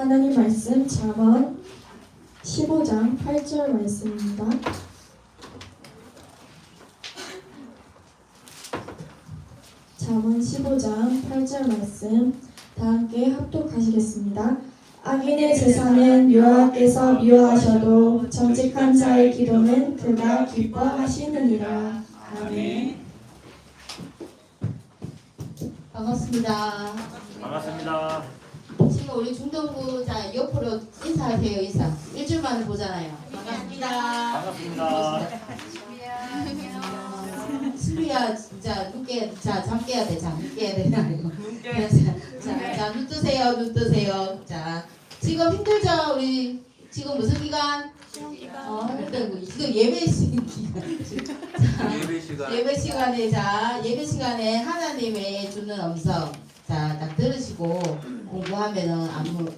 하나님 말씀 잠언 15장 8절 말씀입니다. 잠언 15장 8절 말씀 다 함께 합독하시겠습니다. 악인의 제사는 여호와께서 미워하셔도 정직한 자의 기도는 그가 기뻐하시느니라. 아멘. 반갑습니다. 반갑습니다. 지금 우리 중동부 자 옆으로 인사하세요. 인사. 일주일 만에 보잖아요. 반갑습니다. 반갑습니다. 수리야 진짜 늦게 잠 깨야 돼. 잠 깨야 돼. 자눈 뜨세요. 눈 뜨세요. 자 지금 힘들죠? 우리 지금 무슨 기간? 일단 지금 예배 시간. 예배 시간에 예배 시간에 하나님의 주는 음성 딱 들으시고 공부하면은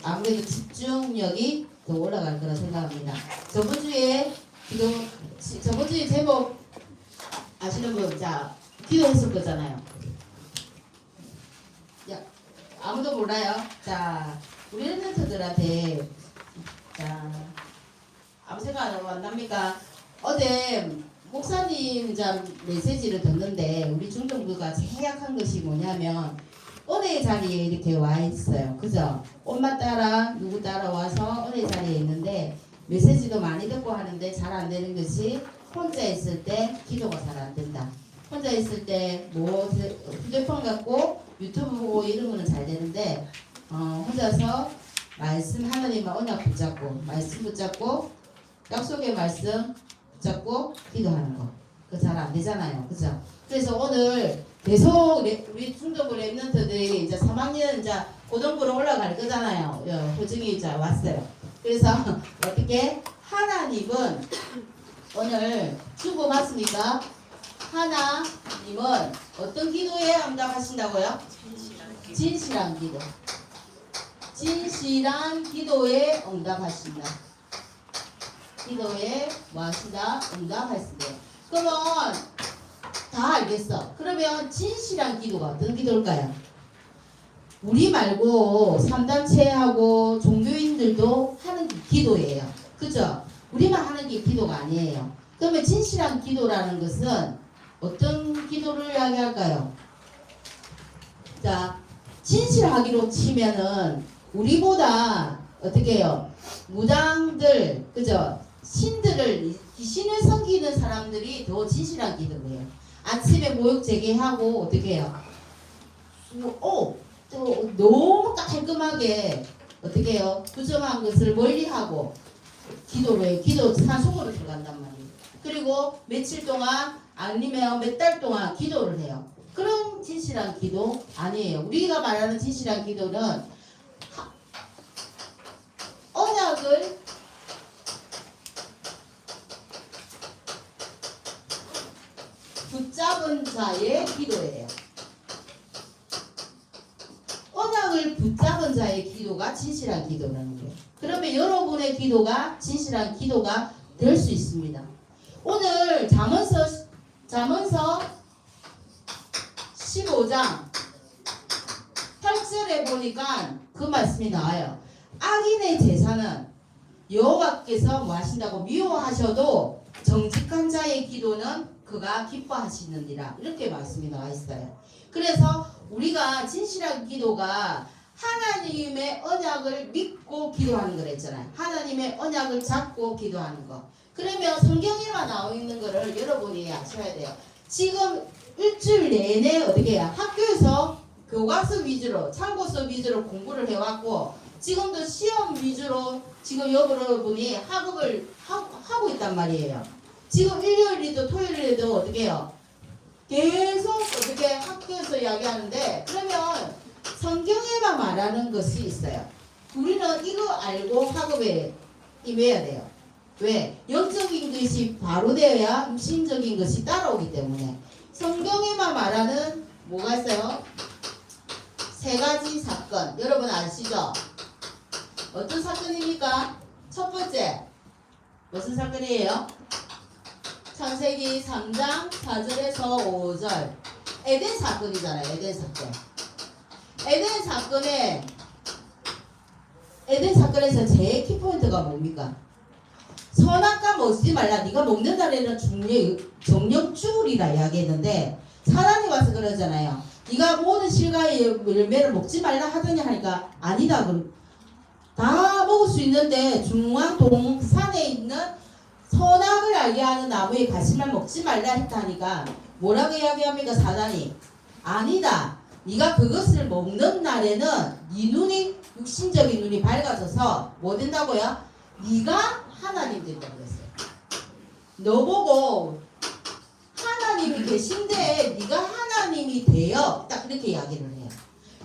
아무래도 집중력이 더 올라갈 거라 생각합니다. 저번 주에 제목 아시는 분 기도했을 거잖아요. 아무도 몰라요. 우리 랩런트들한테 아무 생각 안 납니까? 어제 목사님 메시지를 듣는데 우리 중동부가 제일 약한 것이 뭐냐면 은혜의 자리에 이렇게 와 있어요. 그죠? 엄마 따라 누구 따라 와서 은혜의 자리에 있는데 메시지도 많이 듣고 하는데 잘 안 되는 것이 혼자 있을 때 기도가 잘 안 된다. 혼자 있을 때 휴대폰 갖고 유튜브 보고 이런 거는 잘 되는데 혼자서 말씀 하나님만 언약 붙잡고 말씀 붙잡고 약속의 말씀 붙잡고 기도하는 거 그거 잘 안 되잖아요. 그죠? 그래서 오늘 계속 우리 중동부 랩런트들이 이제 3학년 고등부로 올라갈 거잖아요. 호중이 왔어요. 그래서 어떻게 하나님은 오늘 주고 맞습니까? 하나님은 어떤 기도에 응답하신다고요? 진실한 기도. 진실한 기도에 응답하신다. 기도에 뭐하신다? 응답하신다. 그러면 다 알겠어. 그러면 진실한 기도가 어떤 기도일까요? 우리 말고 3단체하고 종교인들도 하는 기도예요. 그죠? 우리만 하는 게 기도가 아니에요. 그러면 진실한 기도라는 것은 어떤 기도를 이야기할까요? 진실하기로 치면은 우리보다 어떻게 해요? 무당들, 그죠? 신을 섬기는 사람들이 더 진실한 기도예요. 아침에 모욕 제기하고 어떻게 해요? 또 너무 깔끔하게 어떻게 해요? 부정한 것을 멀리하고 기도로 해요. 기도 산속으로 들어간단 말이에요. 그리고 며칠 동안 아니면 몇 달 동안 기도를 해요. 그런 진실한 기도 아니에요. 우리가 말하는 진실한 기도는 언약을 붙잡은 자의 기도예요. 언약을 붙잡은 자의 기도가 진실한 기도라는 거예요. 그러면 여러분의 기도가 진실한 기도가 될 수 있습니다. 오늘 잠언서 15장 8절에 보니까 그 말씀이 나와요. 악인의 제사는 여호와께서 뭐 하신다고 미워하셔도 정직한 자의 기도는 그가 기뻐하시느니라. 이렇게 말씀이 나와 있어요. 그래서 우리가 진실한 기도가 하나님의 언약을 믿고 기도하는 거랬잖아요. 하나님의 언약을 잡고 기도하는 거. 그러면 성경에만 나와 있는 거를 여러분이 아셔야 돼요. 지금 일주일 내내 어떻게 해요? 학교에서 교과서 위주로 참고서 위주로 공부를 해왔고 지금도 시험 위주로 지금 여러분이 학업을 하고 있단 말이에요. 지금 일요일에도 토요일에도 어떻게 해요? 계속 어떻게 학교에서 이야기하는데 그러면 성경에만 말하는 것이 있어요. 우리는 이거 알고 학업에 임해야 돼요. 왜? 영적인 것이 바로 되어야 육신적인 것이 따라오기 때문에 성경에만 말하는 뭐가 있어요? 3가지 사건. 여러분 아시죠? 어떤 사건입니까? 첫 번째 무슨 사건이에요? 창세기 3장 4절에서 5절 에덴 사건이잖아요. 에덴 사건. 에덴 사건에 에덴 사건에서 제일 키포인트가 뭡니까? 선악과 먹지 말라. 네가 먹는다는 정령줄이라 이야기했는데 사단이 와서 그러잖아요. 네가 모든 실과의 열매를 먹지 말라 하더니 하니까 아니다. 다 먹을 수 있는데 중앙 동산에 있는 선악을 알게 하는 나무의 가시만 먹지 말라 했다니까 뭐라고 이야기합니까? 사단이 아니다. 네가 그것을 먹는 날에는 네 눈이 육신적인 눈이 밝아져서 뭐 된다고요? 네가 하나님 된다고 그랬어요. 너보고 하나님이 계신데 네가 하나님이 되어 딱 이렇게 이야기를 해요.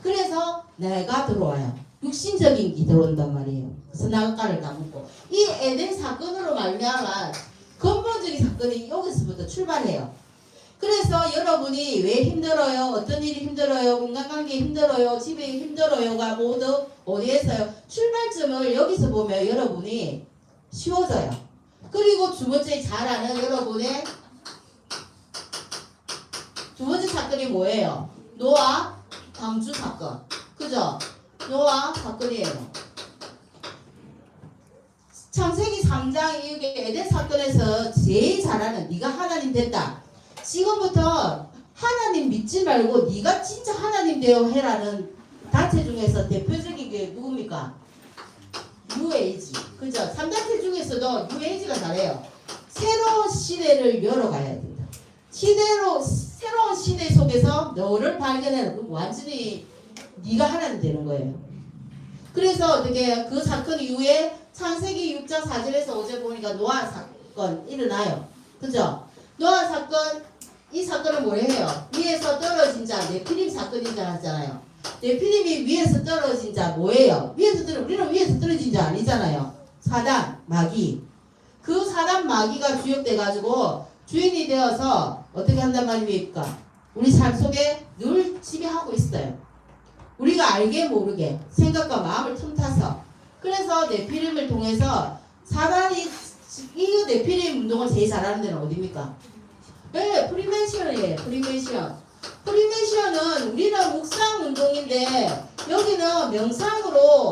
그래서 내가 들어와요. 육신적인 게 들어온단 말이에요. 선악과를 까먹고 이 에덴 사건으로 말미암아 근본적인 사건이 여기서부터 출발해요. 그래서 여러분이 왜 힘들어요? 어떤 일이 힘들어요? 인간관계 힘들어요? 집에 힘들어요가 모두 어디에서요? 출발점을 여기서 보면 여러분이 쉬워져요. 그리고 두 번째 잘 아는 여러분의 두 번째 사건이 뭐예요? 노아 방주 사건. 그죠? 노아 사건이에요. 창세기 3장 이게 에덴 사건에서 제일 잘하는 네가 하나님 됐다. 지금부터 하나님 믿지 말고 네가 진짜 하나님 되어 해라는 단체 중에서 대표적인 게 누굽니까? 뉴에이지. 그죠? 3단체 중에서도 뉴에이지가 잘해요. 새로운 시대를 열어가야 된다. 새로운 시대 속에서 너를 발견해라. 그럼 완전히 네가 하나님 되는 거예요. 그래서 어떻게 그 사건 이후에 창세기 6장 4절에서 5절 보니까 노아 사건 일어나요. 그죠? 노아 사건 이 사건은 뭐예요? 위에서 떨어진 자 네피림 사건이잖아요. 네피림이 위에서 떨어진 자 뭐예요? 우리는 위에서 떨어진 자 아니잖아요. 사단 마귀. 그 사단 마귀가 주역돼 가지고 주인이 되어서 어떻게 한단 말입니까? 우리 삶 속에 늘 지배하고 있어요. 우리가 알게 모르게 생각과 마음을 틈타서. 그래서 네피림을 통해서 사단이 이 네피림 운동을 제일 잘하는 데는 어디입니까? 네, 프리메이션이에요. 프리메이션은 우리는 묵상 운동인데 여기는 명상으로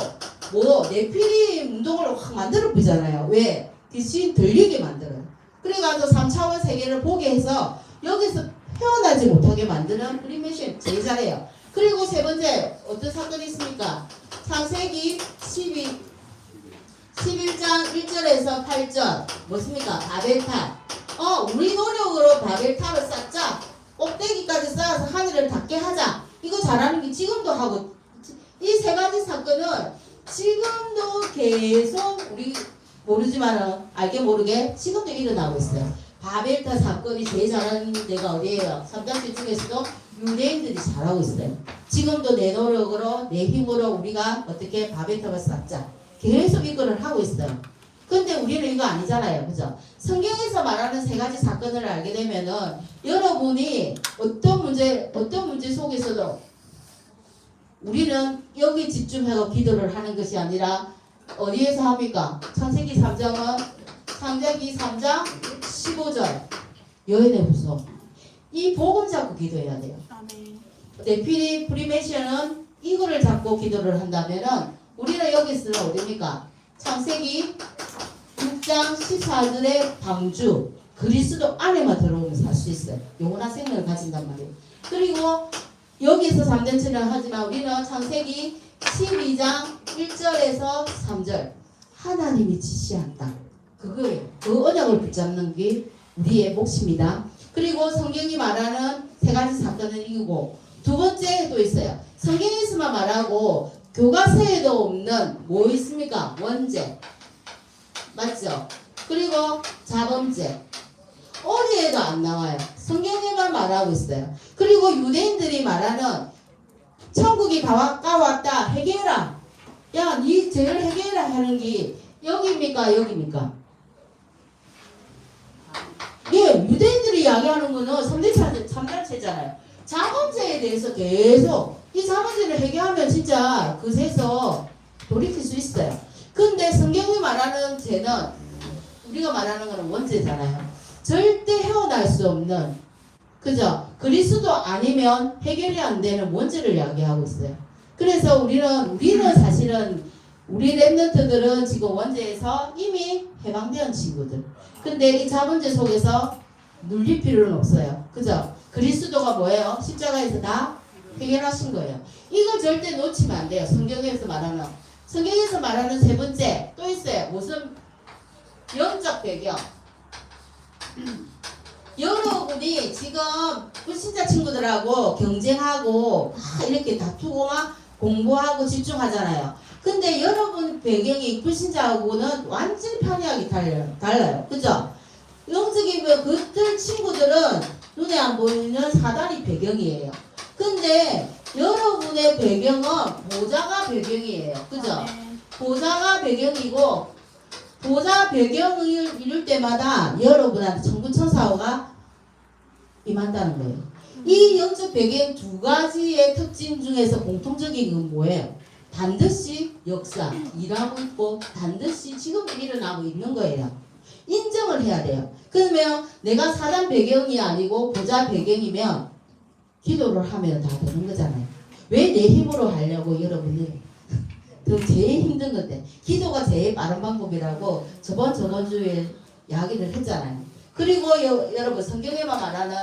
뭐 네피림 운동을 확 만들어 보잖아요. 왜? 귀신 들리게 만들어요. 그래가지고 3차원 세계를 보게 해서 여기서 헤어나지 못하게 만드는 프리메이션 제일 잘해요. 그리고 세 번째 어떤 사건이 있습니까? 창세기 11장 1절에서 8절 뭐습니까? 바벨탑. 우리 노력으로 바벨탑을 쌓자. 꼭대기까지 쌓아서 하늘을 닿게 하자. 이거 잘하는 게 지금도 하고 이 세 가지 사건은 지금도 계속 우리 모르지만은 알게 모르게 지금도 일어나고 있어요. 바벨탑 사건이 제일 잘하는 데가 어디예요? 3단체 중에서도 유대인들이 잘하고 있어요. 지금도 내 노력으로 내 힘으로 우리가 어떻게 바벨탑을 쌓자. 계속 이거를 하고 있어요. 근데 우리는 이거 아니잖아요. 그죠? 성경에서 말하는 세 가지 사건을 알게 되면은 여러분이 어떤 문제 속에서도 우리는 여기 집중하고 기도를 하는 것이 아니라 어디에서 합니까? 창세기 3장 15절 여인의 후손. 이 복음 잡고 기도해야 돼요. 네피리 프리메이션은 이거를 잡고 기도를 한다면은 우리는 여기서는 어디입니까? 창세기 6장 14절의 방주 그리스도 안에만 들어오면 살 수 있어요. 영원한 생명을 가진단 말이에요. 그리고 여기서 3단체를 하지만 우리는 창세기 12장 1절에서 3절 하나님이 지시한 땅 그거예요. 그 언약을 붙잡는 게 우리의 몫입니다. 그리고 성경이 말하는 세 가지 사건은 이거고 두 번째도 있어요. 성경에서만 말하고 교과서에도 없는 뭐 있습니까? 원죄 맞죠? 그리고 자범죄 어디에도 안 나와요. 성경에만 말하고 있어요. 그리고 유대인들이 말하는 천국이 가왔다 해결해라. 야, 네 죄를 해결해라 하는 게 여기입니까? 여기입니까? 예, 유대인들이 이야기하는 거는 3단체잖아요. 자범죄에 대해서 계속 이 자범죄를 해결하면 진짜 그새서 돌이킬 수 있어요. 근데 성경이 말하는 죄는 우리가 말하는 거는 원죄잖아요. 절대 헤어날 수 없는 그죠? 그리스도 아니면 해결이 안 되는 원죄를 이야기하고 있어요. 그래서 우리는 사실은 우리 랩런트들은 지금 원죄에서 이미 해방된 친구들. 근데 이 자문제 속에서 눌릴 필요는 없어요. 그죠? 그리스도가 뭐예요? 십자가에서 다 해결하신 거예요. 이거 절대 놓치면 안 돼요. 성경에서 말하는 세 번째 또 있어요. 무슨 영적 배경. 여러분이 지금 불신자 친구들하고 경쟁하고 막 이렇게 다투고 막 공부하고 집중하잖아요. 근데 여러분 배경이 불신자하고는 완전히 판이하게 달라요. 그죠? 영적이면 그들 친구들은 눈에 안 보이는 사다리 배경이에요. 근데 여러분의 배경은 보좌가 배경이에요. 그죠? 보좌가 배경이고 보좌 배경을 이룰 때마다 여러분한테 천군 천사가 임한다는 거예요. 이 영적 배경 두 가지의 특징 중에서 공통적인 건 뭐예요? 반드시 역사 일하고 있고 반드시 지금 일어나고 있는 거예요. 인정을 해야 돼요. 그러면 내가 사단 배경이 아니고 보좌 배경이면 기도를 하면 다 되는 거잖아요. 왜 내 힘으로 하려고 여러분이 그 제일 힘든 건데 기도가 제일 빠른 방법이라고 저번 주에 이야기를 했잖아요. 그리고 여러분 성경에만 말하는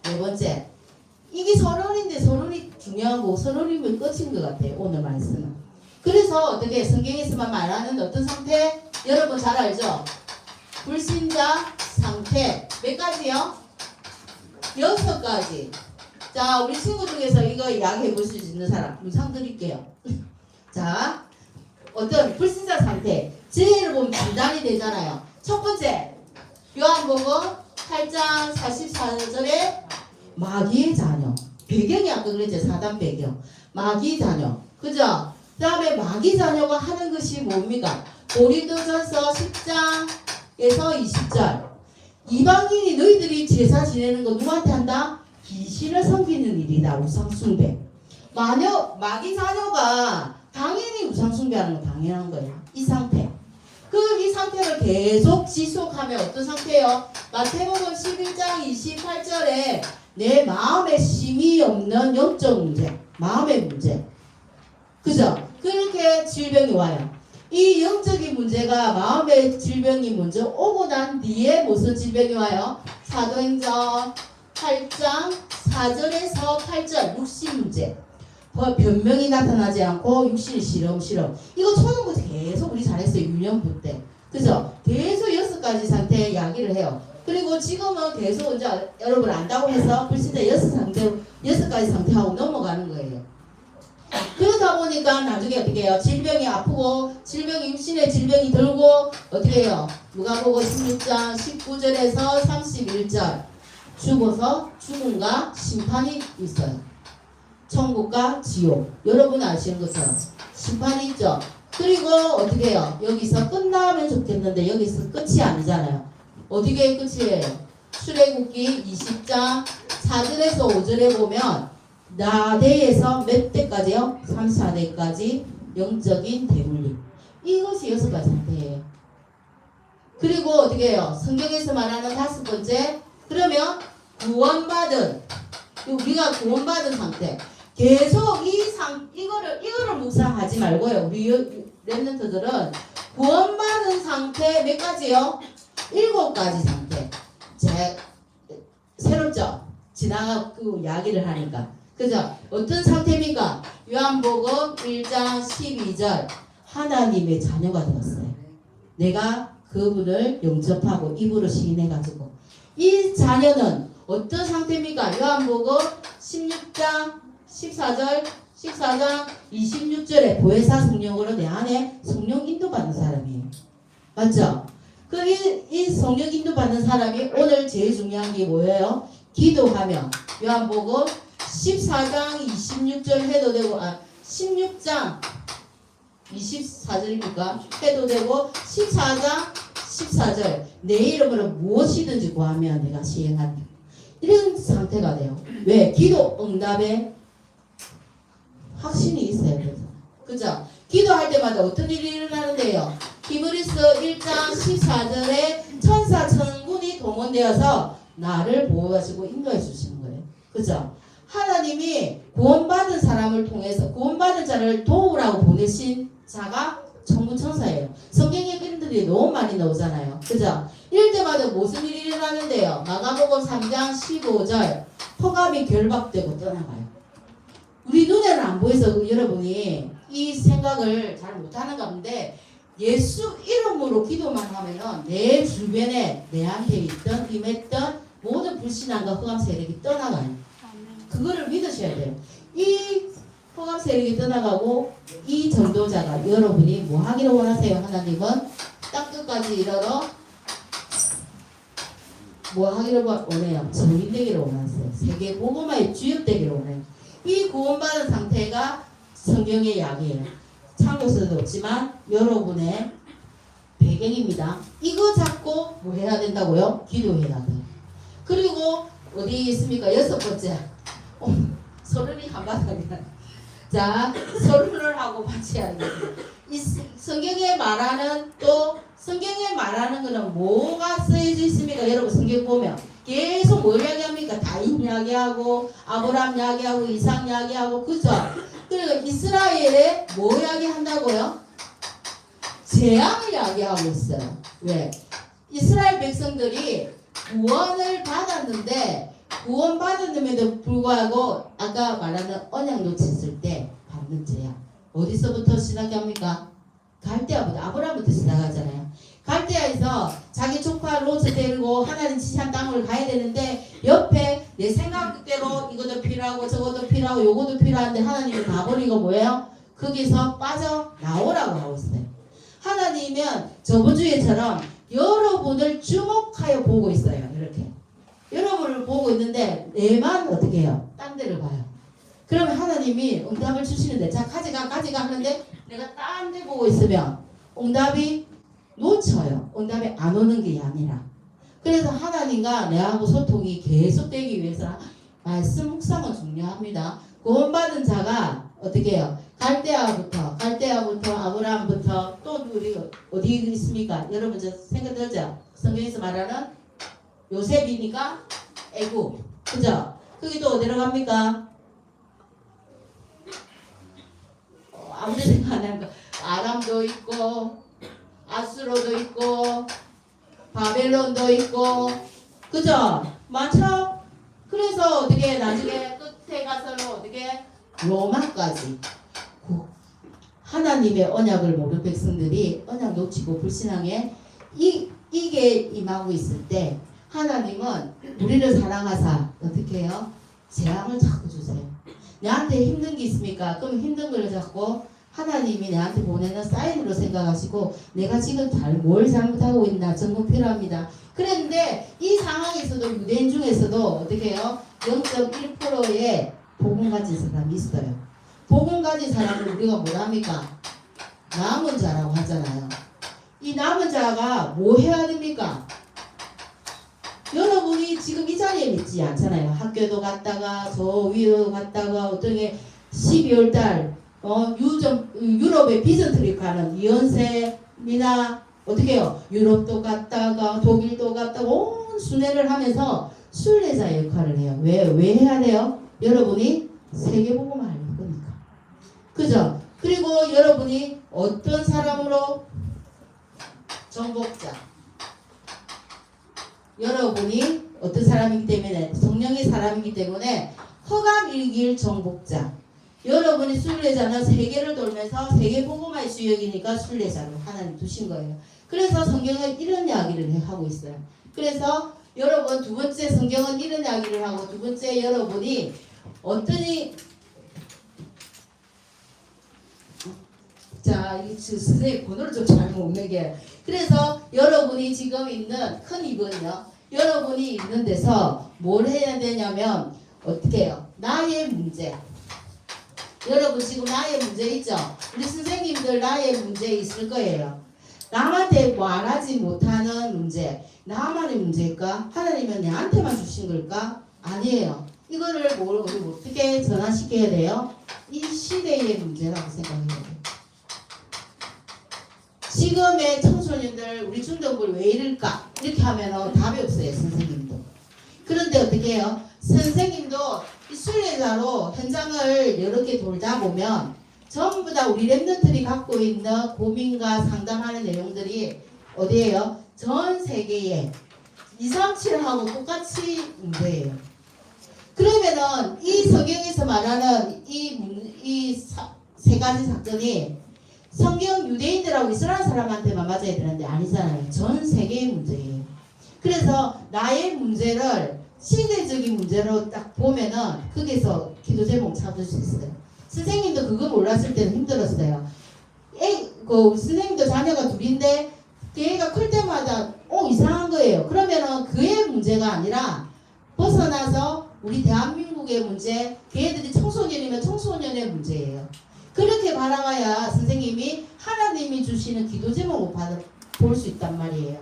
네 번째 이게 서론인데 서론이 중요하고 서론이면 끝인 것 같아요. 오늘 말씀은. 그래서 어떻게 성경에서만 말하는 어떤 상태 여러분 잘 알죠? 불신자 상태 몇 가지요? 6가지. 자 우리 친구 중에서 이거 이야기해 볼 수 있는 사람 상 드릴게요. 자, 어떤 불신자 상태. 제를 보면 분단이 되잖아요. 첫 번째, 요한복음 8장 44절에 마귀의 자녀. 배경이 아까 그랬죠. 사단 배경. 마귀 자녀. 그죠? 그 다음에 마귀 자녀가 하는 것이 뭡니까? 고린도전서 10장에서 20절. 이방인이 너희들이 제사 지내는 거 누구한테 한다? 귀신을 섬기는 일이다. 우상숭배. 마귀 자녀가 당연히 우상숭배하는 건 당연한 거예요. 이 상태. 이 상태를 계속 지속하면 어떤 상태예요? 마태복음 11장 28절에 내 마음에 심이 없는 영적 문제, 마음의 문제. 그죠? 그렇게 질병이 와요. 이 영적인 문제가 마음의 질병이 먼저 오고 난 뒤에 무슨 질병이 와요? 사도행전 8장 4절에서 8절 육신 문제. 변명이 나타나지 않고 육신이 싫음. 이거 초등부터 계속 우리 잘했어요. 유년부 때. 그죠? 계속 6가지 상태 이야기를 해요. 그리고 지금은 계속 이제 여러분 안다고 해서 불신자 6가지 상태하고 넘어가는 거예요. 그러다 보니까 나중에 어떻게 해요? 질병이 아프고 질병이 육신의 질병이 들고 어떻게 해요? 누가복음 16장 19절에서 31절 죽어서 죽음과 심판이 있어요. 천국과 지옥. 여러분 아시는 것처럼 심판이 있죠. 그리고 어떻게 해요? 여기서 끝나면 좋겠는데 여기서 끝이 아니잖아요. 어디게 끝이에요? 출애굽기 20장 4절에서 5절에 보면 나대에서 몇 대까지요? 3, 4대까지 영적인 대물림. 이것이 6가지 상태예요. 그리고 어떻게 해요? 성경에서 말하는 5번째 그러면 구원받은 우리가 구원받은 상태. 계속 이거를 묵상하지 말고요. 우리 랩런트들은 구원받은 상태 몇 가지요? 7가지 상태. 새롭죠? 지나가고 이야기를 하니까. 그죠? 어떤 상태입니까? 요한복음 1장 12절. 하나님의 자녀가 되었어요. 내가 그분을 영접하고 입으로 시인해가지고. 이 자녀는 어떤 상태입니까? 요한복음 16장 14장 26절에 보혜사 성령으로 내 안에 성령 인도받는 사람이에요. 맞죠? 이 성령 인도받는 사람이 오늘 제일 중요한 게 뭐예요? 기도하면 요한복음 14장 26절 해도 되고 16장 24절입니까? 해도 되고 14장 14절 내 이름으로 무엇이든지 구하면 내가 시행한다. 이런 상태가 돼요. 왜? 기도 응답에 확신이 있어야 돼요. 그죠? 기도할 때마다 어떤 일이 일어나는데요? 히브리서 1장 14절에 천사 천군이 동원되어서 나를 보호하시고 인도해 주시는 거예요. 그죠? 하나님이 구원받은 사람을 통해서 구원받은 자를 도우라고 보내신 자가 천부천사예요. 성경에 그런 들이 너무 많이 나오잖아요. 그죠? 이럴 때마다 무슨 일이 일어나는데요. 마가복음 3장 15절 허감이 결박되고 떠나가요. 우리 눈에는 안 보여서 여러분이 이 생각을 잘 못하는 가운데 예수 이름으로 기도만 하면은 내 주변에 내한테 있던 임했던 모든 불신앙과 흑암 세력이 떠나가요. 그거를 믿으셔야 돼요. 이 흑암 세력이 떠나가고 이 전도자가 여러분이 뭐 하기를 원하세요? 하나님은 땅 끝까지 이르러 뭐 하기를 원해요? 증인 되기를 원하세요. 세계 복음화의 주역 되기를 원해요. 이 구원받은 상태가 성경의 약이에요. 참고서도 없지만 여러분의 배경입니다. 이거 잡고 뭐 해야 된다고요? 기도해야 돼요. 그리고 어디 있습니까? 6번째. 서른이 한바탕이야. 자, 서른을 하고 같이 하는 거예요. 이 성경에 말하는 또 성경에 말하는 거는 뭐가 쓰여져 있습니까? 여러분 성경 보면 계속 뭘 이야기합니까? 다인 이야기하고 아브라함 이야기하고 이삭 이야기하고 그죠? 그리고 이스라엘에 뭐 이야기한다고요? 재앙을 이야기하고 있어요. 왜? 이스라엘 백성들이 구원을 받았는데 구원받았음에도 불구하고 아까 말하는 언약 놓쳤을 때 받는 재앙 어디서부터 시작합니까? 갈대아부터 아브라함부터 시작하잖아요. 갈대아에서 자기 조카 롯을 데리고 하나님 지시한 땅을 가야 되는데 옆에 내 생각대로 이것도 필요하고 저것도 필요하고 요것도 필요한데 하나님이 가버리고 뭐예요? 거기서 빠져나오라고 하고 있어요. 하나님은 저번 주에처럼 여러분을 주목하여 보고 있어요. 이렇게 여러분을 보고 있는데 내만 어떻게 해요? 딴 데를 봐요. 그러면 하나님이 응답을 주시는데 자 가져가 하는데 내가 딴 데 보고 있으면 응답이 놓쳐요. 응답이 안 오는 게 아니라. 그래서 하나님과 내하고 소통이 계속되기 위해서 말씀 묵상은 중요합니다. 구원받은 자가 어떻게 해요? 갈대아부터 아브라함부터 또 우리 어디 있습니까? 여러분 저 생각들죠? 성경에서 말하는 요셉이니까 애굽 그죠? 그게 또 어디로 갑니까? 아무리 생각 안 하니까 아람도 있고 아수로도 있고 바벨론도 있고 그죠? 많죠? 그래서 어떻게 나중에 끝에 가서는 어떻게 로마까지 하나님의 언약을 모르는 백성들이 언약 놓치고 불신앙에 이게 임하고 있을 때 하나님은 우리를 사랑하사 어떻게 해요? 재앙을 자꾸 주세요. 내한테 힘든 게 있습니까? 그럼 힘든 걸 자꾸 하나님이 내한테 보내는 사인으로 생각하시고 내가 지금 뭘 잘못하고 있나 점검 필요합니다. 그런데 이 상황에서도 유대인 중에서도 어떻게 해요? 0.1%의 복음 가진 사람이 있어요. 복음 가진 사람을 우리가 뭐랍니까? 남은 자라고 하잖아요. 이 남은 자가 뭐 해야 됩니까? 여러분이 지금 이 자리에 있지 않잖아요. 학교도 갔다가 저 위로 갔다가 어떤 게 12월 달 유럽에 비전 트립 가는 이연세미나 어떻게 해요? 유럽도 갔다가 독일도 갔다가 온 순회를 하면서 순례자 역할을 해요. 왜 해야 돼요? 여러분이 세계복음을 알릴 거니까. 그죠? 그리고 여러분이 어떤 사람으로 정복자 여러분이 어떤 사람이기 때문에 성령의 사람이기 때문에 허감 일길 정복자 여러분이 순례자는 세계를 돌면서 세계복음화의 주역이니까 순례자로 하나님 두신 거예요. 그래서 성경은 이런 이야기를 하고 있어요. 그래서 여러분 두 번째 성경은 이런 이야기를 하고 두 번째 여러분이 어떠니 자, 이 선생님 번호를 좀 잘 못 매게. 그래서 여러분이 지금 있는 큰 이번이요. 여러분이 있는 데서 뭘 해야 되냐면 어떻게 해요? 나의 문제. 여러분 지금 나의 문제 있죠? 우리 선생님들 나의 문제 있을 거예요. 남한테 말하지 못하는 문제. 나만의 문제일까? 하나님은 내한테만 주신 걸까? 아니에요. 이거를 우리 어떻게 전환시켜야 돼요? 이 시대의 문제라고 생각해야 돼요. 지금의 청소년들 우리 중등부를 왜 이럴까? 이렇게 하면 답이 없어요. 선생님도. 그런데 어떻게 해요? 선생님도 이 순례자로 현장을 여러 개 돌다 보면 전부 다 우리 랩런트들이 갖고 있는 고민과 상담하는 내용들이 어디에요? 전 세계에 237하고 똑같이 문제예요. 그러면은 이 성경에서 말하는 이 세 가지 사건이 성경 유대인들하고 이스라엘 사람한테만 맞아야 되는데 아니잖아요. 전 세계의 문제예요. 그래서 나의 문제를 시대적인 문제로 딱 보면은 거기서 기도 제목 찾을 수 있어요. 선생님도 그거 몰랐을 때는 힘들었어요. 선생님도 자녀가 둘인데 걔가 클 때마다 이상한 거예요. 그러면은 그의 문제가 아니라 벗어나서 우리 대한민국의 문제, 걔들이 청소년이면 청소년의 문제예요. 그렇게 바라봐야 선생님이 하나님이 주시는 기도 제목을 볼 수 있단 말이에요.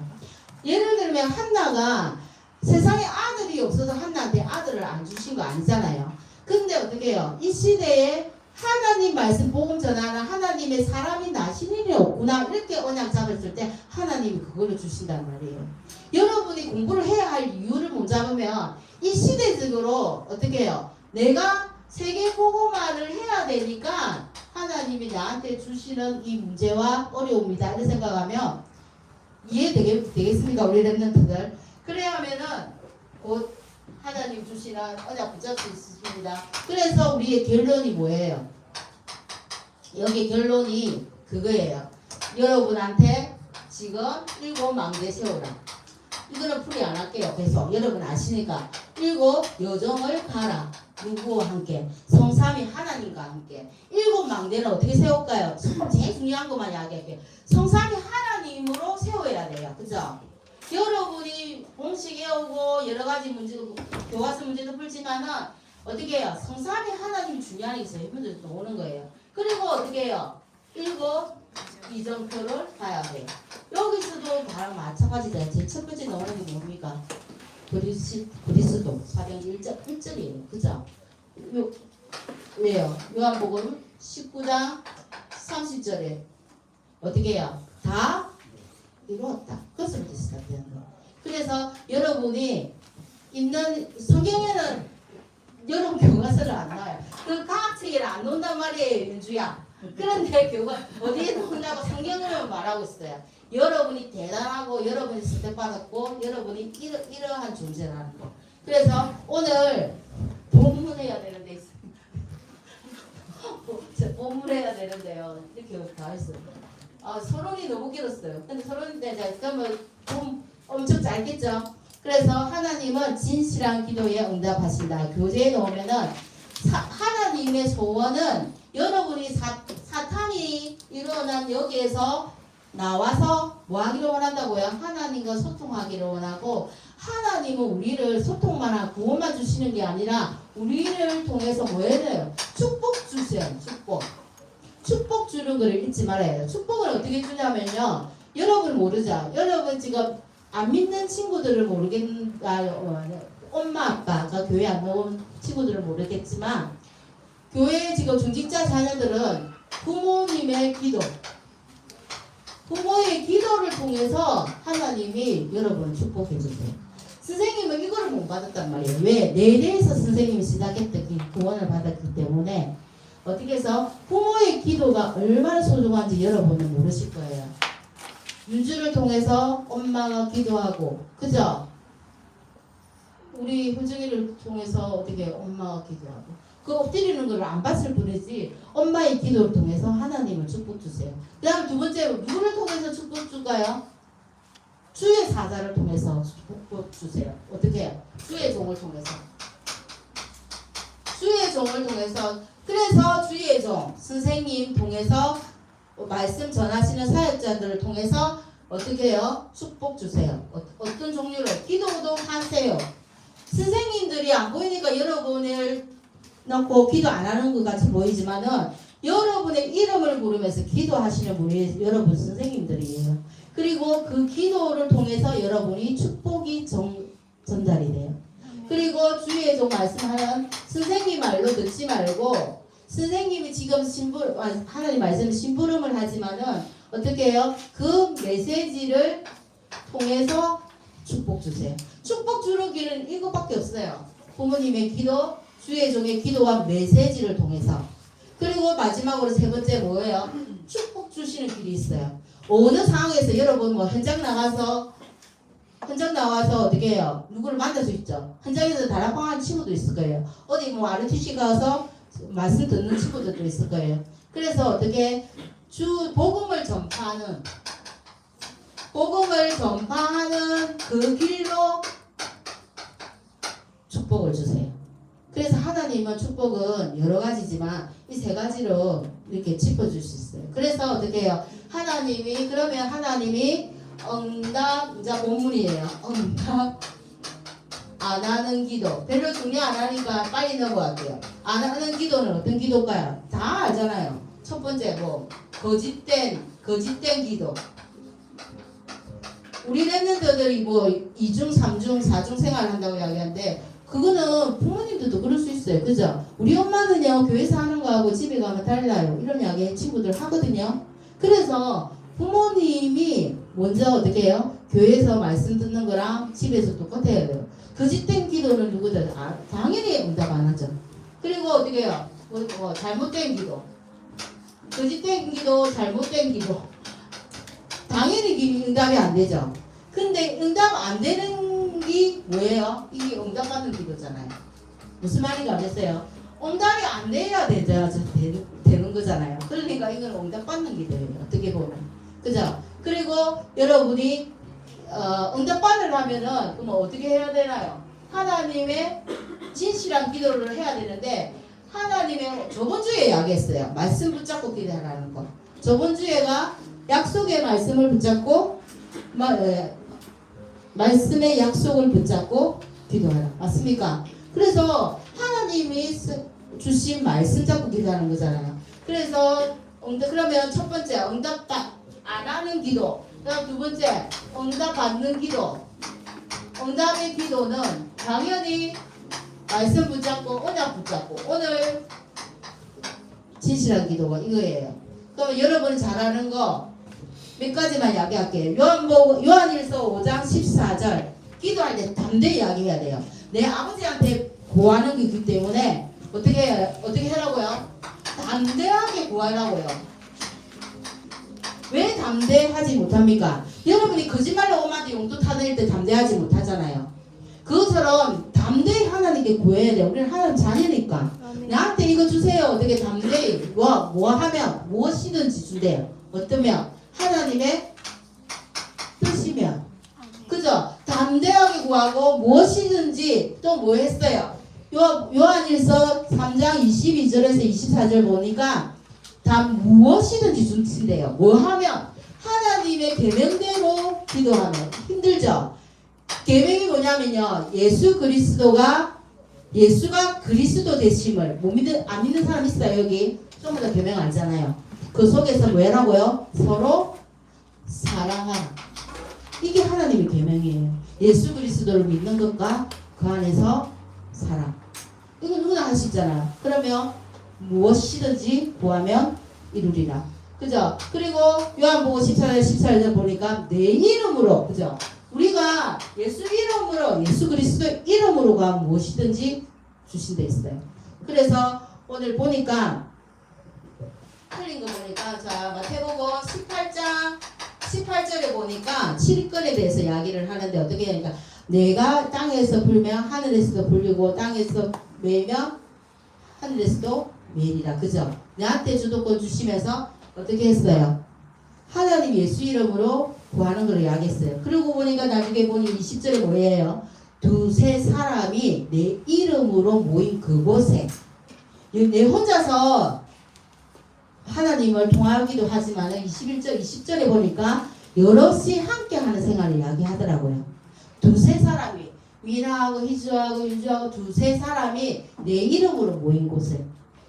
예를 들면 한나가 세상에 아들이 없어서 한나한테 아들을 안 주신 거 아니잖아요. 근데 어떻게 해요? 이 시대에 하나님 말씀 복음 전하는 하나님의 사람이 나신 일이 없구나 이렇게 언약 잡았을 때 하나님이 그걸로 주신단 말이에요. 여러분이 공부를 해야 할 이유를 못 잡으면 이 시대적으로 어떻게 해요? 내가 세계 복음화를 해야 되니까 하나님이 나한테 주시는 이 문제와 어려움이다 이렇게 생각하면 이해되겠습니까? 우리 랩런트들. 그래야 하면은 곧 하나님 주시는 언약 붙잡을 수 있습니다. 그래서 우리의 결론이 뭐예요? 여기 결론이 그거예요. 여러분한테 지금 7망대 세우라. 이거는 풀이 안 할게요. 계속 여러분 아시니까 7 여정을 가라. 누구와 함께? 성삼위 하나님과 함께. 7망대는 어떻게 세울까요? 제일 중요한 것만 이야기할게요. 성삼위 하나님으로 세워야 돼요. 그죠? 여러분이 공식 외우고 여러 가지 문제, 교과서 문제도 풀지만은 어떻게 해요? 성삼위 하나님 중요한 게 제일 먼저 나오는 거예요. 그리고 어떻게 해요? 7 이정표를 봐야 돼요. 여기서도 다랑 마찬가지다. 제일 첫 번째 나오는 게 뭡니까? 그리스도 사병 1절이에요. 그죠? 왜요? 요한복음 19장 30절에 어떻게 해요? 다 이루었다. 그것부터 시작되는 거. 그래서 여러분이 있는 성경에는 여러분 교과서를 안 나와요. 그 과학책에는 안 놓는단 말이에요, 윤주야. 그런데 교과 어디에 놓는다고 성경으로 말하고 있어요. 여러분이 대단하고 여러분이 선택받았고 여러분이 이러한 존재라는 거. 그래서 오늘 본문해야 되는데 본문해야 되는데요. 이렇게 다 했어요. 서론이 너무 길었어요. 근데 서론인데 그러면 엄청 짧겠죠. 그래서 하나님은 진실한 기도에 응답하신다. 교재에 넣으면은 하나님의 소원은 여러분이 사탄이 일어난 여기에서 나와서 뭐 하기를 원한다고요? 하나님과 소통하기를 원하고 하나님은 우리를 소통만 하고 구원만 주시는 게 아니라 우리를 통해서 뭐 해야 돼요? 축복 주세요. 축복 주는 거를 잊지 말아야 돼요. 축복을 어떻게 주냐면요. 여러분 모르죠? 여러분 지금 안 믿는 친구들을 엄마 아빠가 교회 안 나온 친구들을 모르겠지만 교회 지금 중직자 자녀들은 부모님의 기도 부모의 기도를 통해서 하나님이 여러분을 축복해 주세요. 선생님은 이거를 못 받았단 말이에요. 왜? 내 대해서 선생님이 시작했던 구원을 받았기 때문에 어떻게 해서 부모의 기도가 얼마나 소중한지 여러분은 모르실 거예요. 윤주를 통해서 엄마가 기도하고 그죠? 우리 효정이를 통해서 어떻게 엄마가 기도하고 그 엎드리는 걸 안 봤을 뿐이지 엄마의 기도를 통해서 하나님을 축복 주세요. 그 다음 두 번째로 누구를 통해서 축복 줄까요? 주의 사자를 통해서 축복 주세요. 어떻게 해요? 주의 종을 통해서 그래서 주의 종 선생님 통해서 말씀 전하시는 사역자들을 통해서 어떻게 해요? 축복 주세요. 어떤 종류로? 기도도 하세요. 선생님들이 안 보이니까 여러분을 넣고 기도 안 하는 것 같이 보이지만은 여러분의 이름을 부르면서 기도하시는 분이 여러분 선생님들이에요. 그리고 그 기도를 통해서 여러분이 축복이 전달이 돼요. 그리고 주의 종 말씀하는 선생님 말로 듣지 말고 선생님이 지금 하나님 말씀을 심부름을 하지만은 어떻게 해요? 그 메시지를 통해서 축복 주세요. 축복 주는 길은 이것밖에 없어요. 부모님의 기도, 주의 종의 기도와 메시지를 통해서. 그리고 마지막으로 세 번째 뭐예요? 축복 주시는 길이 있어요. 어느 상황에서 여러분 뭐 현장 나가서 어떻게 해요? 누구를 만날 수 있죠. 현장에서 다락방하는 친구도 있을 거예요. 어디 뭐 ROTC 가서 말씀 듣는 친구들도 있을 거예요. 그래서 어떻게 복음을 전파하는 그 길로 축복을 주세요. 그래서 하나님은 축복은 여러 가지지만 이 세 가지로 이렇게 짚어줄 수 있어요. 그래서 어떻게 해요? 하나님이 응답, 이제 본문이에요. 응답 안 하는 기도. 별로 중요 안 하니까 빨리 넘어갈게요. 안 하는 기도는 어떤 기도일까요? 다 알잖아요. 첫 번째 뭐 거짓된 기도. 우리 랩런트들이 뭐 2중, 3중, 4중 생활을 한다고 이야기하는데 그거는 부모님들도 그럴 수 있어요. 그죠? 우리 엄마는요 교회에서 하는 거하고 집에 가면 달라요. 이런 이야기 친구들 하거든요. 그래서 부모님이 먼저 어떻게 해요? 교회에서 말씀 듣는 거랑 집에서 똑같아야 돼요. 거짓된 기도는 누구든 당연히 응답 안 하죠. 그리고 어떻게 해요? 뭐 잘못된 기도. 거짓된 기도, 잘못된 기도. 당연히 응답이 안 되죠. 근데 응답 안 되는 게 뭐예요? 이게 응답 받는 기도잖아요. 무슨 말인지 알겠어요? 응답이 안 돼야 되는 거잖아요. 그러니까 이건 응답 받는 기도예요. 어떻게 보면. 그죠? 그리고 여러분이 응답 받으려면은 그럼 어떻게 해야 되나요? 하나님의 진실한 기도를 해야 되는데 하나님의 저번 주에 이야기했어요. 말씀 붙잡고 기도하라는 거. 저번 주에가 약속의 말씀을 붙잡고 말씀의 약속을 붙잡고 기도하라. 맞습니까? 그래서 하나님이 주신 말씀 잡고 기도하는 거잖아요. 그래서 그러면 첫 번째 응답 안 하는 기도. 그다음 두 번째 응답 받는 기도. 응답의 기도는 당연히 말씀 붙잡고 언약 붙잡고 오늘 진실한 기도가 이거예요. 그럼 여러분이 잘하는 거 몇 가지만 이야기할게요. 요한일서 5장 14절 기도할 때 담대히 이야기해야 돼요. 내 아버지한테 구하는 거기 때문에 어떻게 하라고요? 담대하게 구하라고요. 왜 담대하지 못합니까? 여러분이 거짓말로 오마디 용돈 타낼 때 담대하지 못하잖아요. 그것처럼 담대히 하나님께 구해야 돼요. 우리는 하나님 자녀니까. 나한테 이거 주세요. 어떻게 담대히 뭐 하면 무엇이든지 준대요. 어떠면 하나님의 뜻이면. 그죠? 담대하게 구하고 무엇이든지 또 뭐 했어요? 요한일서 3장 22절에서 24절 보니까 다 무엇이든지 준대요. 뭐 하면? 하나님의 계명대로 기도하면. 힘들죠? 계명이 뭐냐면요. 예수가 그리스도 되심을 안 믿는 사람 있어요. 여기 좀 더 계명 알잖아요. 그 속에서 뭐라고요? 서로 사랑하라. 이게 하나님의 계명이에요. 예수 그리스도를 믿는 것과 그 안에서 사랑. 이거 누구나 할 수 있잖아요. 그러면 무엇이든지 구하면 이루리라. 그죠? 그리고 요한복음 14절 보니까 내 이름으로, 그죠? 우리가 예수 그리스도 이름으로가 무엇이든지 주신 데 있어요. 그래서 오늘 보니까 틀린 거 보니까 자 마태복음 18절에 보니까 7건에 대해서 이야기를 하는데 어떻게 하니까 내가 땅에서 불면 하늘에서도 불리고 땅에서 매면 하늘에서도 매리라. 그죠? 내한테 주도권 주시면서 어떻게 했어요? 하나님 예수 이름으로 구하는 걸 이야기했어요. 그리고 보니까 나중에 보니 20절에 뭐예요? 두세 사람이 내 이름으로 모인 그곳에 내 혼자서 하나님을 통하기도 하지만 21절, 20절에 보니까 여럿이 함께하는 생활을 이야기하더라고요. 두세 사람이 미나하고 희주하고 유주하고 두세 사람이 내 이름으로 모인 곳에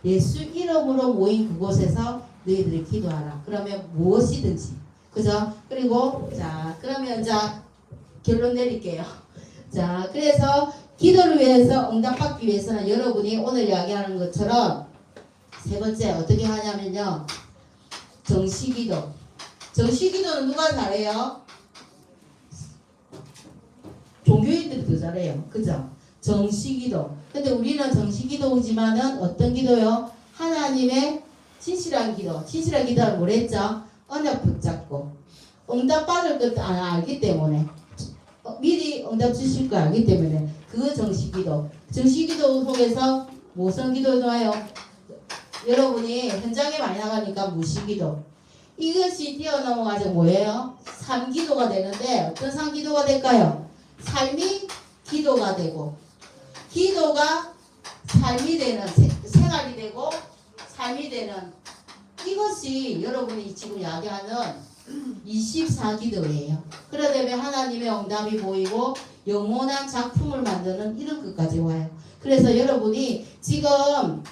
예수 이름으로 모인 그곳에서 너희들이 기도하라. 그러면 무엇이든지. 그죠? 그리고 자 그러면 자 결론 내릴게요. 자 그래서 기도를 위해서 응답받기 위해서는 여러분이 오늘 이야기하는 것처럼 세 번째 어떻게 하냐면요. 정시기도. 정시기도는 누가 잘해요? 종교인들이 더 잘해요. 그죠? 정시기도. 근데 우리는 정시기도지만은 어떤 기도요? 하나님의 진실한 기도. 진실한 기도는 뭐랬죠? 언약 붙잡고 응답 받을 것도 알기 때문에 미리 응답 주실 거 알기 때문에 그 정식기도. 정식기도 속에서 무슨 기도도 와요? 여러분이 현장에 많이 나가니까 무시기도. 이것이 뛰어넘어가지고 뭐예요? 삼기도가 되는데 어떤 삼기도가 될까요? 삶이 기도가 되고 기도가 삶이 되는 생활이 되고 삶이 되는 이것이 여러분이 지금 이야기하는 24기도예요. 그러다 보면 하나님의 응답이 보이고 영원한 작품을 만드는 이런 것까지 와요. 그래서 여러분이 지금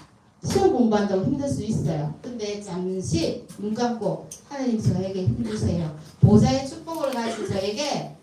시험 공부한다고 힘들 수 있어요. 근데 잠시 눈 감고 하나님 저에게 힘주세요. 보좌의 축복을 가진 저에게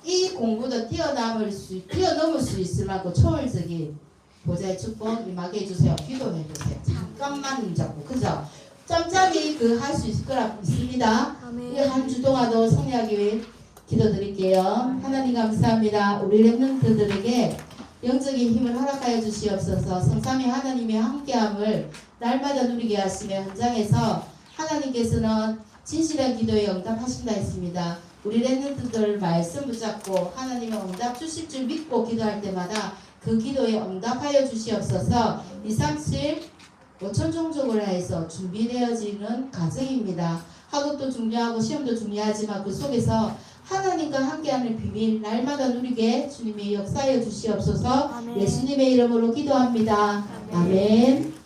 이 공부도 뛰어넘을 수 있을 만큼 초월적인 보좌의 축복 임하게 해주세요. 기도해 주세요. 잠깐만 눈 잡고 그죠? 짬짬이 할 수 있을 거라 믿습니다. 이 한 주 동안도 성리하기 위해 기도드릴게요. 하나님 감사합니다. 우리 렘넌트들에게 영적인 힘을 허락하여 주시옵소서. 성삼위 하나님의 함께함을 날마다 누리게 하시며 현장에서 하나님께서는 진실한 기도에 응답하신다 했습니다. 우리 렘넌트들 말씀 붙잡고 하나님의 응답 주실 줄 믿고 기도할 때마다 그 기도에 응답하여 주시옵소서. 237 5천 종족을 해서 준비되어지는 과정입니다. 학업도 중요하고 시험도 중요하지만 그 속에서 하나님과 함께하는 비밀 날마다 누리게 주님이 역사하여 주시옵소서. 예수님의 이름으로 기도합니다. 아멘.